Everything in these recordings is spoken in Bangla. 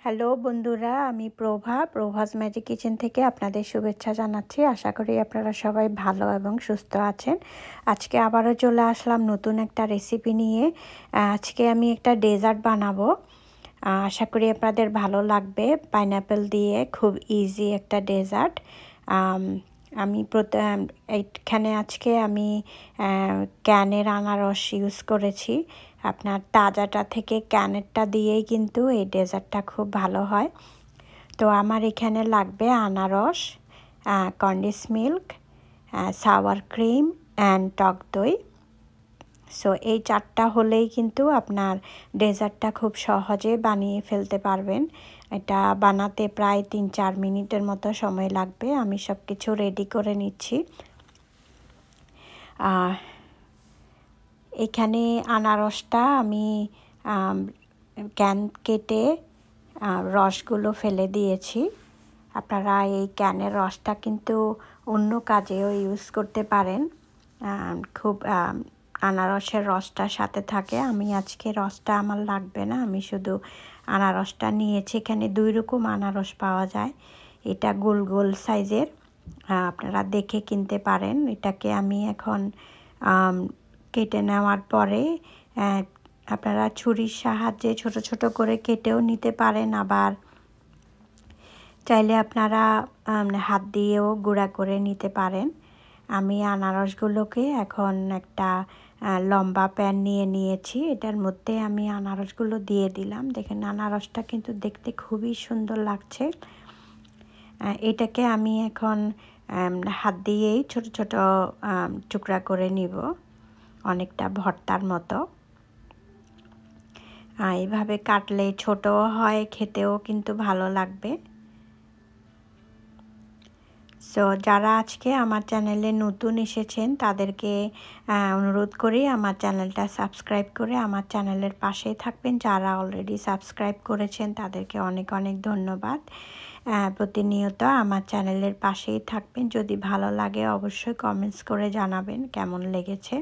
হ্যালো বন্ধুরা, আমি প্রভাস ম্যাজিক কিচেন থেকে আপনাদের শুভেচ্ছা জানাচ্ছি। আশা করি আপনারা সবাই ভালো এবং সুস্থ আছেন। আজকে আবারও চলে আসলাম নতুন একটা রেসিপি নিয়ে। আজকে আমি একটা ডেজার্ট বানাবো। আশা করি আপনাদের ভালো লাগবে। পাইনাপেল দিয়ে খুব ইজি একটা ডেজার্ট। আমি এইখানে আজকে আমি ক্যানের আনারস ইউজ করেছি। আপনার তাজাটা থেকে ক্যানেরটা দিয়েই কিন্তু এই ডেজার্টটা খুব ভালো হয়। তো আমার এখানে লাগবে আনারস, condensed milk, sour cream and টক দই। সো এই চারটা হলেই কিন্তু আপনার ডেজার্টটা খুব সহজে বানিয়ে ফেলতে পারবেন। এটা বানাতে প্রায় 3-4 মিনিটের মতো সময় লাগবে। আমি সব কিছু রেডি করে নিচ্ছি। এখানে আনারসটা আমি ক্যান কেটে রসগুলো ফেলে দিয়েছি। আপনারা এই ক্যানের রসটা কিন্তু অন্য কাজেও ইউজ করতে পারেন। খুব আনারসের রসটার সাথে থাকে। আমি আজকে রসটা আমার লাগবে না, আমি শুধু আনারসটা নিয়েছি। এখানে 2 রকম আনারস পাওয়া যায়। এটা গোল গোল সাইজের, আপনারা দেখে কিনতে পারেন। এটাকে আমি এখন কেটে নেওয়ার পরে আপনারা ছুরির সাহায্যে ছোট ছোট করে কেটেও নিতে পারেন, আবার চাইলে আপনারা হাত দিয়েও গুঁড়া করে নিতে পারেন। আমি আনারসগুলোকে এখন একটা লম্বা প্যান নিয়েছি। এটার মধ্যে আমি আনারসগুলো দিয়ে দিলাম। দেখেন আনারসটা কিন্তু দেখতে খুবই সুন্দর লাগছে। এটাকে আমি এখন হাত দিয়েই ছোট ছোট টুকরা করে নিব, অনেকটা ভর্তার মতো। এইভাবে কাটলে ছোটও হয়, খেতেও কিন্তু ভালো লাগবে। সো যারা আজকে আমার চ্যানেলে নতুন এসেছেন তাদেরকে অনুরোধ করি আমার চ্যানেলটা সাবস্ক্রাইব করে আমার চ্যানেলের পাশেই থাকবেন। যারা অলরেডি সাবস্ক্রাইব করেছেন তাদেরকে অনেক অনেক ধন্যবাদ। প্রতিনিয়ত আমার চ্যানেলের পাশেই থাকবেন। যদি ভালো লাগে অবশ্যই কমেন্টস করে জানাবেন কেমন লেগেছে।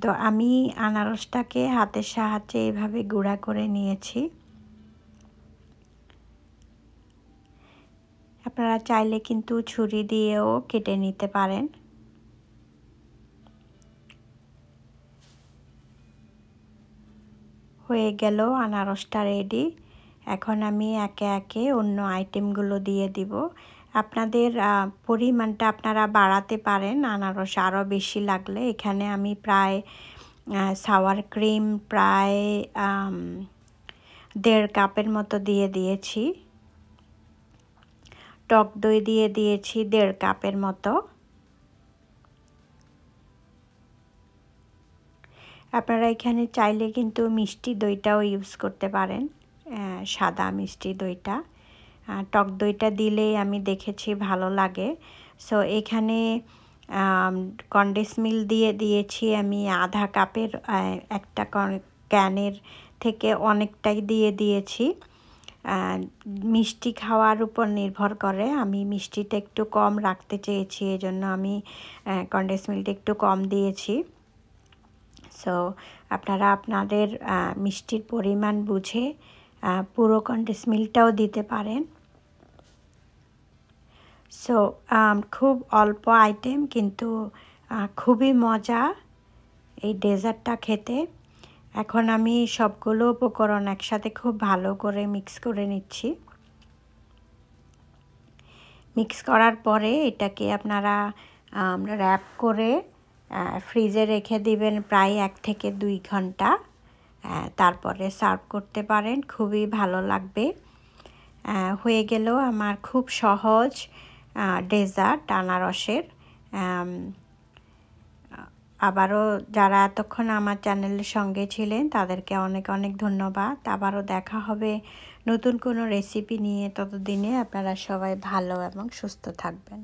তো আমি আনারসটাকে হাতের সাহায্যে এইভাবে গুঁড়া করে নিয়েছি। আপনারা চাইলে কিন্তু ছুরি দিয়েও কেটে নিতে পারেন। হয়ে গেল আনারসটা রেডি। এখন আমি একে একে অন্য আইটেমগুলো দিয়ে দিব। আপনাদের পরিমাণটা আপনারা বাড়াতে পারেন আনারস আরও বেশি লাগলে। এখানে আমি প্রায় সাওয়ার ক্রিম প্রায় 1.5 কাপের মতো দিয়ে দিয়েছি। টক দই দিয়ে দিয়েছি 1.5 কাপের মতো। আপনারা এখানে চাইলে কিন্তু মিষ্টি দইটাও ইউজ করতে পারেন, সাদা মিষ্টি দইটা। টক দইটা দিলেই আমি দেখেছি ভালো লাগে। সো এখানে কন্ডেন্স মিল্ক দিয়ে দিয়েছি আমি 1/2 কাপের, একটা ক্যানের থেকে অনেকটাই দিয়ে দিয়েছি। মিষ্টি খাওয়ার উপর নির্ভর করে। আমি মিষ্টিটা একটু কম রাখতে চেয়েছি, এজন্য আমি কন্ডেন্স মিল্কটা একটু কম দিয়েছি। সো আপনারা আপনাদের মিষ্টির পরিমাণ বুঝে পুরো কন্ডেন্স মিল্কটাও দিতে পারেন। সো খুব অল্প আইটেম কিন্তু খুবই মজা এই ডেজার্টটা খেতে। এখন আমি সবগুলো উপকরণ একসাথে খুব ভালো করে মিক্স করে নিচ্ছি। মিক্স করার পরে এটাকে আপনারা র্যাপ করে ফ্রিজে রেখে দিবেন প্রায় 1 থেকে 2 ঘন্টা। তারপরে সার্ভ করতে পারেন, খুবই ভালো লাগবে। হয়ে গেল আমার খুব সহজ ডেজার্ট আনারসের। আবারও যারা এতক্ষণ আমার চ্যানেলের সঙ্গে ছিলেন তাদেরকে অনেক অনেক ধন্যবাদ। আবারও দেখা হবে নতুন কোনো রেসিপি নিয়ে। ততদিনে আপনারা সবাই ভালো এবং সুস্থ থাকবেন।